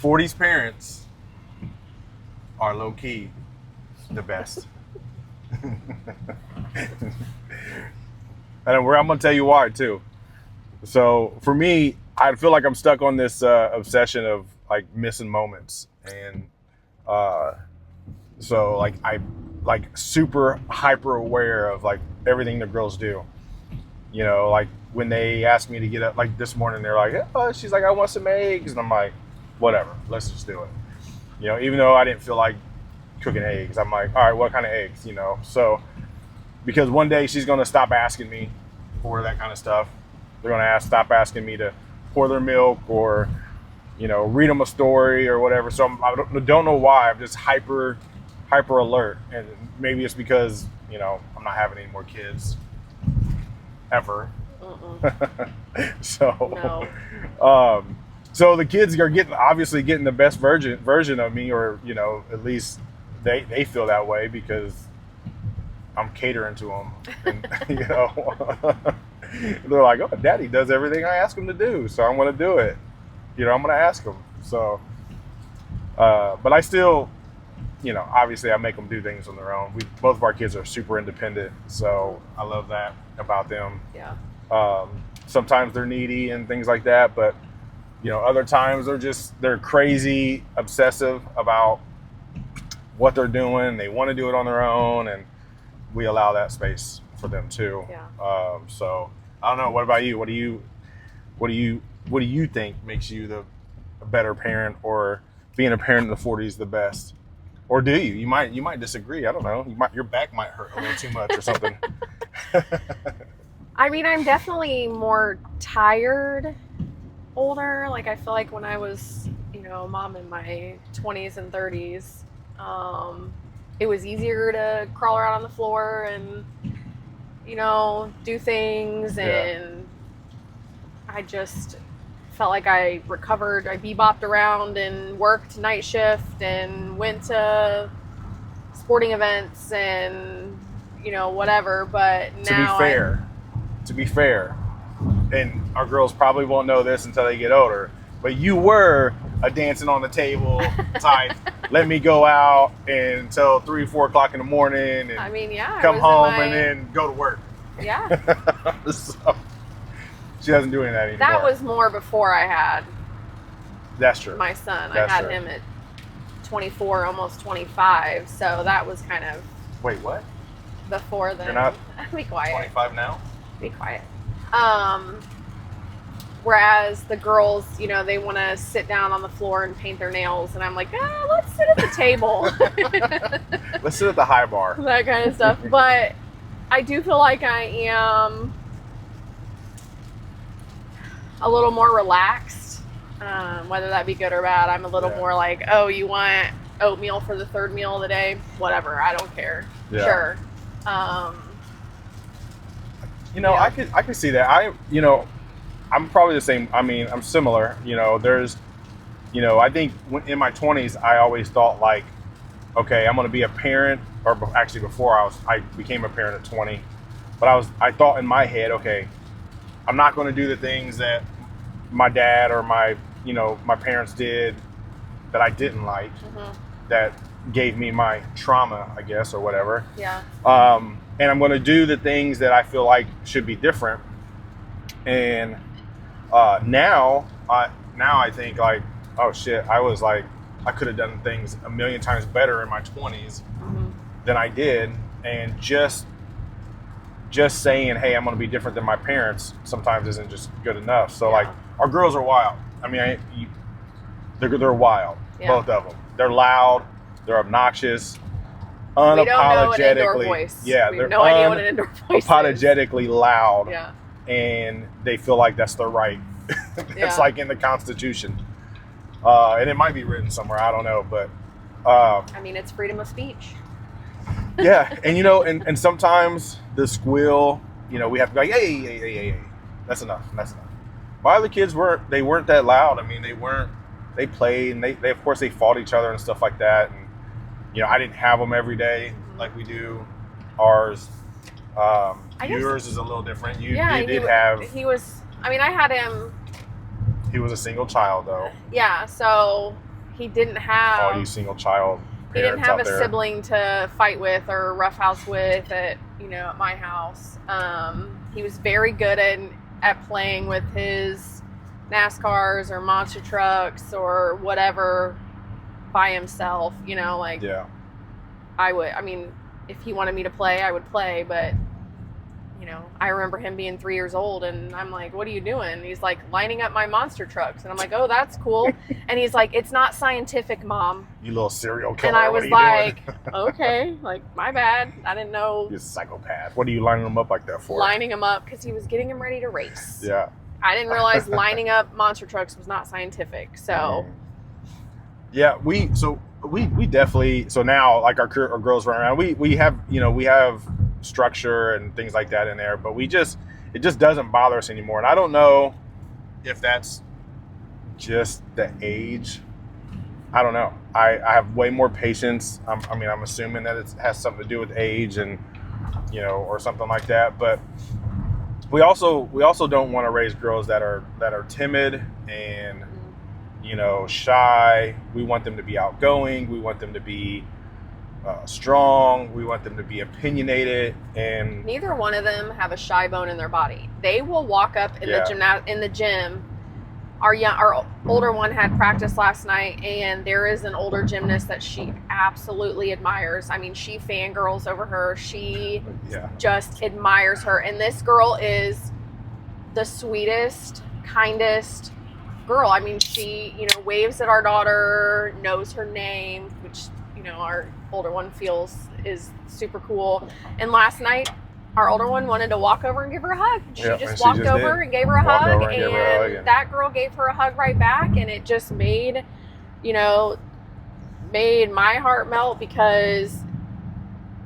40s parents are low key the best. And I'm gonna tell you why too. So for me, I feel like I'm stuck on this obsession of like missing moments, and so like I like super hyper aware of like everything the girls do. You know, like when they asked me to get up, like this morning, they're like, oh, she's like, I want some eggs, and I'm like, whatever, let's just do it. You know, even though I didn't feel like cooking eggs, I'm like, all right, what kind of eggs? You know, so because one day she's gonna stop asking me for that kind of stuff. They're gonna stop asking me to pour their milk or, you know, read them a story or whatever. So I don't know why. I'm just hyper alert, and maybe it's because, you know, I'm not having any more kids ever. So, No. So the kids are obviously getting the best version of me, or, you know, at least they feel that way because I'm catering to them, and, you know, they're like, oh, daddy does everything I ask him to do, so I'm going to do it. You know, I'm going to ask him. So, but I still, you know, obviously I make them do things on their own. Both of our kids are super independent, so I love that about them. Yeah. Sometimes they're needy and things like that, but, you know, other times they're crazy obsessive about what they're doing. They want to do it on their own, and we allow that space for them too. Yeah. So I don't know. What about you? What do you think makes you a better parent, or being a parent in the 40s the best? Or do you? You might disagree. I don't know. Your back might hurt a little too much or something. I mean, I'm definitely more tired older. Like, I feel like when I was, you know, mom in my 20s and 30s, it was easier to crawl around on the floor and, you know, do things. And I just felt like I recovered. I bebopped around and worked night shift and went to sporting events and, you know, whatever. But now To be fair, and our girls probably won't know this until they get older, but you were a dancing on the table type. Let me go out until 3 or 4 o'clock in the morning, and I mean, yeah, come home and then go to work. Yeah. So she doesn't do any of that anymore. That was more before I had That's true. my son. That's I had true. him at 24, almost 25. So that was kind of Wait, what? before then. You're not Be quiet. 25 now? Be quiet. Whereas the girls, you know, they want to sit down on the floor and paint their nails, and I'm like, let's sit at the table. Let's sit at the high bar. That kind of stuff. But I do feel like I am a little more relaxed, whether that be good or bad. I'm a little more like, oh, you want oatmeal for the third meal of the day? Whatever, I don't care. Yeah. Sure. You know, I could see that. I'm probably the same. I mean, I'm similar. You know, I think in my 20s, I always thought like, okay, I'm going to be a parent, or actually before I became a parent at 20, but I thought in my head, okay, I'm not going to do the things that my dad or my parents did that I didn't like, that gave me my trauma, I guess, or whatever. Yeah. And I'm going to do the things that I feel like should be different. And now I think like, oh shit, I could have done things a million times better in my 20s than I did. And just saying, hey, I'm going to be different than my parents sometimes isn't just good enough. So like, our girls are wild. I mean, they're wild, both of them. They're loud, they're obnoxious, unapologetically. We don't know an indoor voice. Yeah, we they're have no idea what an indoor voice is. Unapologetically loud. Yeah. And they feel like that's their right. It's like in the Constitution. And it might be written somewhere, I don't know, but I mean, it's freedom of speech. Yeah, and you know, and sometimes the squeal, you know, we have to be like, hey, that's enough. My other kids weren't that loud. I mean, they played, and they of course they fought each other and stuff like that. And, you know, I didn't have them every day like we do ours. Yours is a little different. You did have. I had him. He was a single child though. Yeah, so he didn't have all you single child he didn't parents have out a there. sibling to fight with or roughhouse with at my house. He was very good at playing with his NASCARs or monster trucks or whatever by himself. Yeah. If he wanted me to play, I would play, but I remember him being 3 years old and I'm like, what are you doing? And he's like, lining up my monster trucks. And I'm like, oh, that's cool. And he's like, it's not scientific, Mom. You little serial killer. And I was what are you like, doing? okay, like, my bad. I didn't know. You're a psychopath. What are you lining them up like that for? Lining him up because he was getting him ready to race. Yeah. I didn't realize lining up monster trucks was not scientific. So. Yeah, we definitely, so now like our girls run around, we have structure and things like that in there, but it just doesn't bother us anymore. And I don't know if that's just the age. I don't know. I have way more patience. I'm assuming that it has something to do with age and or something like that. But we also don't want to raise girls that are timid and shy. We want them to be outgoing. We want them to be strong. We want them to be opinionated. And neither one of them have a shy bone in their body. They will walk up in the gym. Our older one had practice last night, and there is an older gymnast that she absolutely admires. I mean, she fangirls over her. She just admires her. And this girl is the sweetest, kindest girl. I mean, she, waves at our daughter, knows her name, which, our older one feels is super cool. And last night, our older one wanted to walk over and give her a hug. She just walked over and gave her a hug, and that girl gave her a hug right back, and it just made my heart melt, because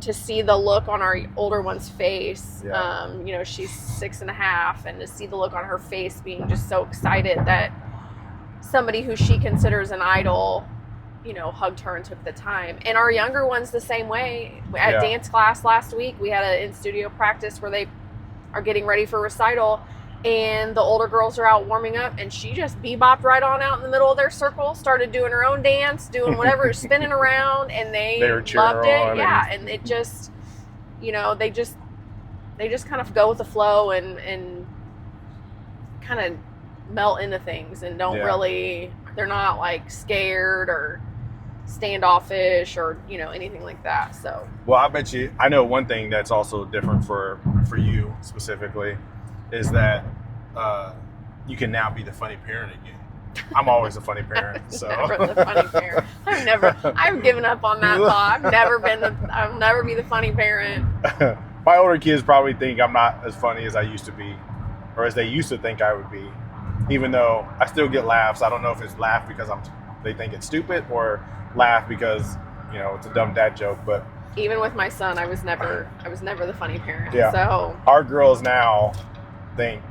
to see the look on our older one's face, she's 6.5, and to see the look on her face being just so excited that somebody who she considers an idol, hugged her and took the time. And our younger one's the same way. At dance class last week, we had an in-studio practice where they are getting ready for recital, and the older girls are out warming up, and she just bebopped right on out in the middle of their circle, started doing her own dance, doing whatever, spinning around, and they loved it. Yeah, and it just, they just kind of go with the flow and kind of melt into things and don't really, they're not like scared or standoffish or anything like that. So well, I bet you I know one thing that's also different for you specifically is that you can now be the funny parent again. I'm always a funny parent. So never the funny parent. I've given up on that thought. I'll never be the funny parent. My older kids probably think I'm not as funny as I used to be, or as they used to think I would be, even though I still get laughs. I don't know if it's laugh because they think it's stupid, or laugh because it's a dumb dad joke. But even with my son, I was never the funny parent. Yeah. So our girls now think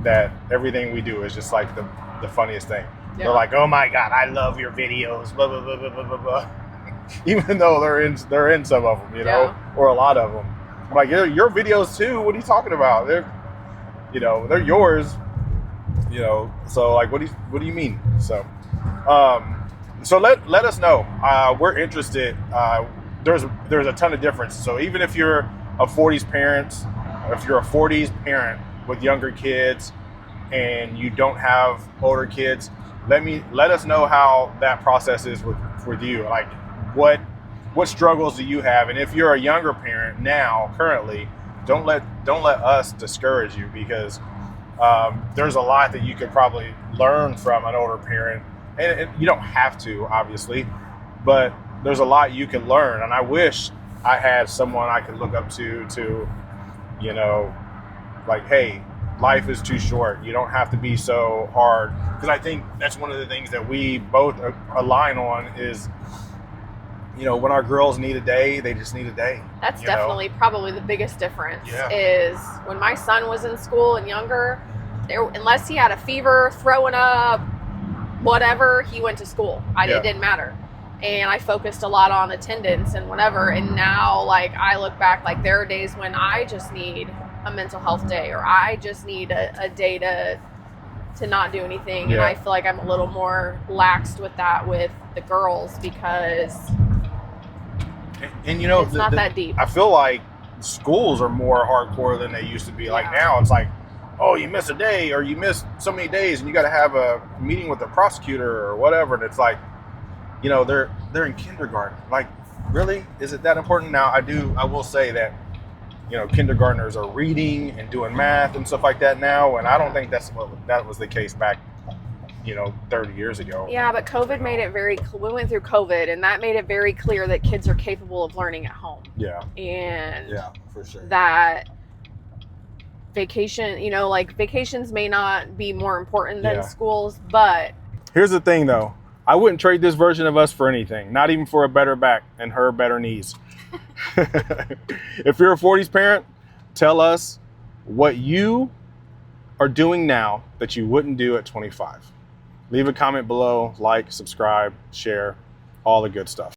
that everything we do is just like the funniest thing. Yeah. They're like, oh my God, I love your videos, blah blah blah blah blah blah blah. Even though they're in some of them, or a lot of them. I'm like, your videos too. What are you talking about? They're yours. So like, what do you mean? So, so let us know. We're interested. There's a ton of difference. So even if you're a 40s parent, if you're a 40s parent with younger kids and you don't have older kids, let us know how that process is with you. Like what struggles do you have? And if you're a younger parent now, currently, don't let us discourage you, because there's a lot that you could probably learn from an older parent, and you don't have to, obviously, but there's a lot you can learn. And I wish I had someone I could look up to, like, hey, life is too short. You don't have to be so hard. Because I think that's one of the things that we both align on is, when our girls need a day, they just need a day. That's definitely probably the biggest difference is when my son was in school and younger, unless he had a fever, throwing up, whatever, he went to school. It didn't matter. And I focused a lot on attendance and whatever. And now, like, I look back, like, there are days when I just need a mental health day, or I just need a day to to not do anything. Yeah. And I feel like I'm a little more laxed with that with the girls because and you know, it's not that deep. I feel like schools are more hardcore than they used to be. Like now it's like, oh, you miss a day or you miss so many days and you got to have a meeting with the prosecutor or whatever. And it's like, you know, they're in kindergarten. Like, really? Is it that important? Now, I will say that, you know, kindergartners are reading and doing math and stuff like that now. And I don't think that was the case back, you know, 30 years ago. Yeah, but COVID made it we went through COVID and that made it very clear that kids are capable of learning at home. Yeah. And yeah, for sure. That vacation, you know, like vacations may not be more important than schools, but here's the thing though. I wouldn't trade this version of us for anything, not even for a better back and her better knees. If you're a 40s parent, tell us what you are doing now that you wouldn't do at 25. Leave a comment below, like, subscribe, share, all the good stuff.